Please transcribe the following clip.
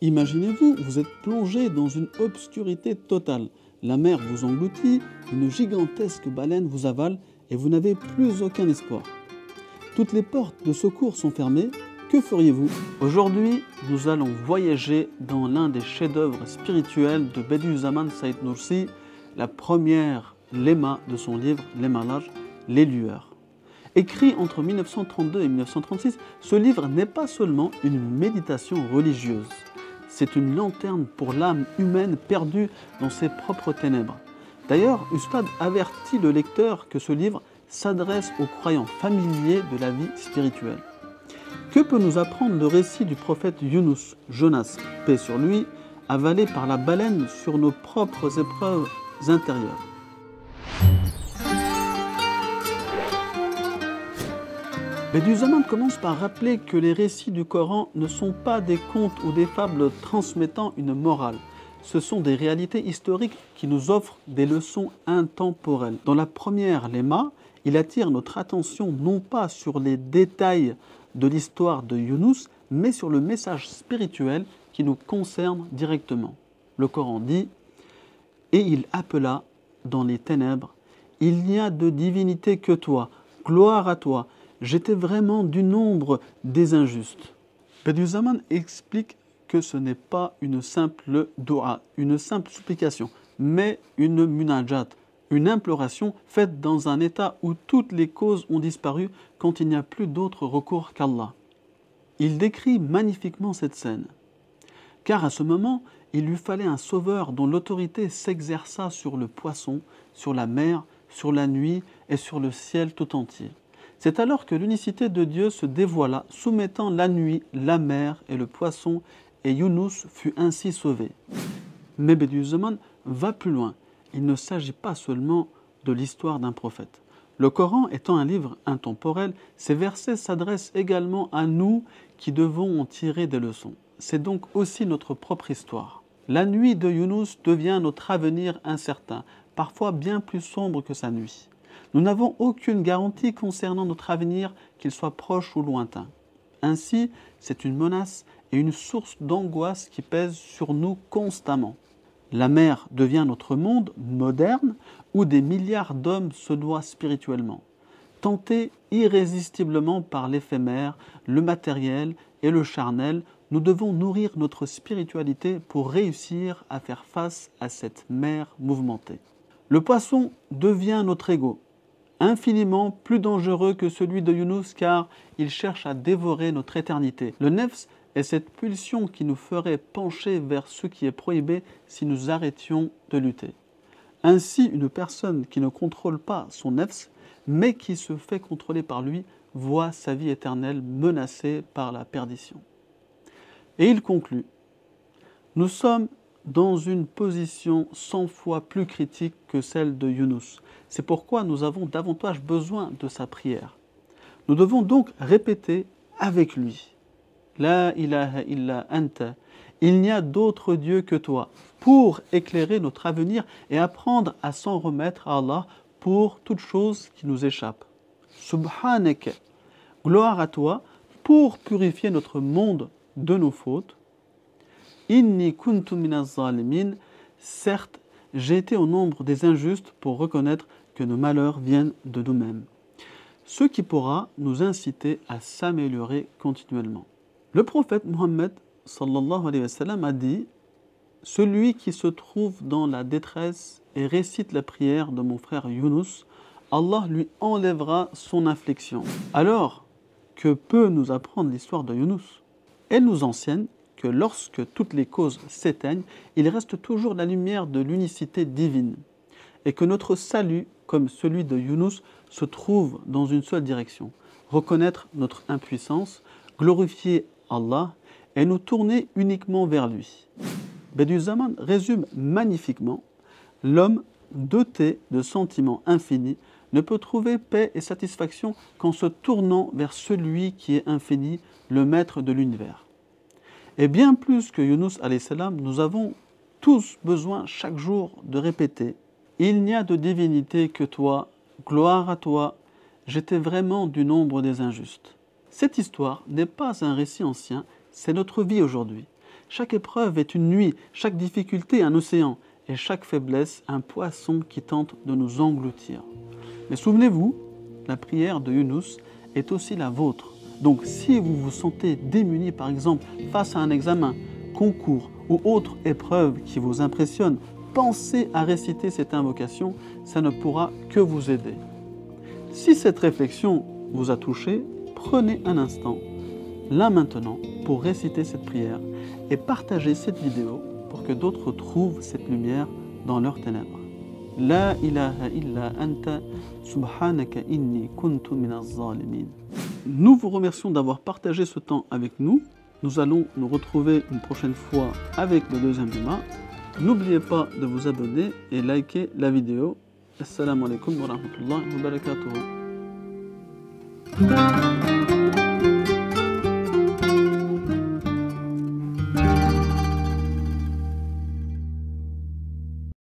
Imaginez-vous, vous êtes plongé dans une obscurité totale. La mer vous engloutit, une gigantesque baleine vous avale et vous n'avez plus aucun espoir. Toutes les portes de secours sont fermées. Que feriez-vous? Aujourd'hui, nous allons voyager dans l'un des chefs-d'œuvre spirituels de Bediüzzaman Said Nursi, la première léma de son livre Les Malages, les lueurs. Écrit entre 1932 et 1936, ce livre n'est pas seulement une méditation religieuse. C'est une lanterne pour l'âme humaine perdue dans ses propres ténèbres. D'ailleurs, Ustad avertit le lecteur que ce livre s'adresse aux croyants familiers de la vie spirituelle. Que peut nous apprendre le récit du prophète Yunus, Jonas, paix sur lui, avalé par la baleine sur nos propres épreuves intérieures? Bediüzzaman commence par rappeler que les récits du Coran ne sont pas des contes ou des fables transmettant une morale. Ce sont des réalités historiques qui nous offrent des leçons intemporelles. Dans la première léma, il attire notre attention non pas sur les détails de l'histoire de Yunus, mais sur le message spirituel qui nous concerne directement. Le Coran dit « Et il appela dans les ténèbres, il n'y a de divinité que toi, gloire à toi, j'étais vraiment du nombre des injustes. » Bediüzzaman explique que ce n'est pas une simple dua, une simple supplication, mais une munajat, une imploration faite dans un état où toutes les causes ont disparu quand il n'y a plus d'autre recours qu'Allah. Il décrit magnifiquement cette scène, car à ce moment, il lui fallait un sauveur dont l'autorité s'exerça sur le poisson, sur la mer, sur la nuit et sur le ciel tout entier. C'est alors que l'unicité de Dieu se dévoila, soumettant la nuit, la mer et le poisson, et Yunus fut ainsi sauvé. Mais Bediüzzaman va plus loin. Il ne s'agit pas seulement de l'histoire d'un prophète. Le Coran étant un livre intemporel, ces versets s'adressent également à nous qui devons en tirer des leçons. C'est donc aussi notre propre histoire. La nuit de Yunus devient notre avenir incertain, parfois bien plus sombre que sa nuit. Nous n'avons aucune garantie concernant notre avenir, qu'il soit proche ou lointain. Ainsi, c'est une menace et une source d'angoisse qui pèse sur nous constamment. La mer devient notre monde moderne où des milliards d'hommes se noient spirituellement. Tentés irrésistiblement par l'éphémère, le matériel et le charnel, nous devons nourrir notre spiritualité pour réussir à faire face à cette mer mouvementée. Le poisson devient notre ego, infiniment plus dangereux que celui de Yunus car il cherche à dévorer notre éternité. Le nefs est cette pulsion qui nous ferait pencher vers ce qui est prohibé si nous arrêtions de lutter. Ainsi, une personne qui ne contrôle pas son nefs, mais qui se fait contrôler par lui, voit sa vie éternelle menacée par la perdition. Et il conclut « Nous sommes dans une position 100 fois plus critique que celle de Yunus. C'est pourquoi nous avons davantage besoin de sa prière. Nous devons donc répéter avec lui « La ilaha illa anta » il n'y a d'autre Dieu que toi, pour éclairer notre avenir et apprendre à s'en remettre à Allah pour toute chose qui nous échappe. Subhanaka, gloire à toi, pour purifier notre monde de nos fautes. Inni kuntu minaz zalimin, certes, j'ai été au nombre des injustes pour reconnaître que nos malheurs viennent de nous-mêmes. Ce qui pourra nous inciter à s'améliorer continuellement. Le prophète Mohammed sallallahu alayhi wa sallam a dit « Celui qui se trouve dans la détresse et récite la prière de mon frère Yunus, Allah lui enlèvera son affliction. » Alors, que peut nous apprendre l'histoire de Yunus? Elle nous enseigne que lorsque toutes les causes s'éteignent, il reste toujours la lumière de l'unicité divine et que notre salut, comme celui de Yunus, se trouve dans une seule direction, reconnaître notre impuissance, glorifier Allah et nous tourner uniquement vers lui. Bediüzzaman résume magnifiquement « L'homme doté de sentiments infinis ne peut trouver paix et satisfaction qu'en se tournant vers celui qui est infini, le maître de l'univers. » Et bien plus que Yunus alayhi salam, nous avons tous besoin chaque jour de répéter « Il n'y a de divinité que toi, gloire à toi, j'étais vraiment du nombre des injustes. » Cette histoire n'est pas un récit ancien, c'est notre vie aujourd'hui. Chaque épreuve est une nuit, chaque difficulté un océan, et chaque faiblesse un poisson qui tente de nous engloutir. Mais souvenez-vous, la prière de Younous est aussi la vôtre. Donc si vous vous sentez démuni par exemple face à un examen, concours ou autre épreuve qui vous impressionne, pensez à réciter cette invocation, ça ne pourra que vous aider. Si cette réflexion vous a touché, prenez un instant, là maintenant, pour réciter cette prière et partagez cette vidéo pour que d'autres trouvent cette lumière dans leurs ténèbres. La ilaha illa anta subhanaka inni kuntu minaz zalimin. Nous vous remercions d'avoir partagé ce temps avec nous. Nous allons nous retrouver une prochaine fois avec le deuxième bima. N'oubliez pas de vous abonner et liker la vidéo. Assalamu alaikum wa rahmatullahi wa barakatuh.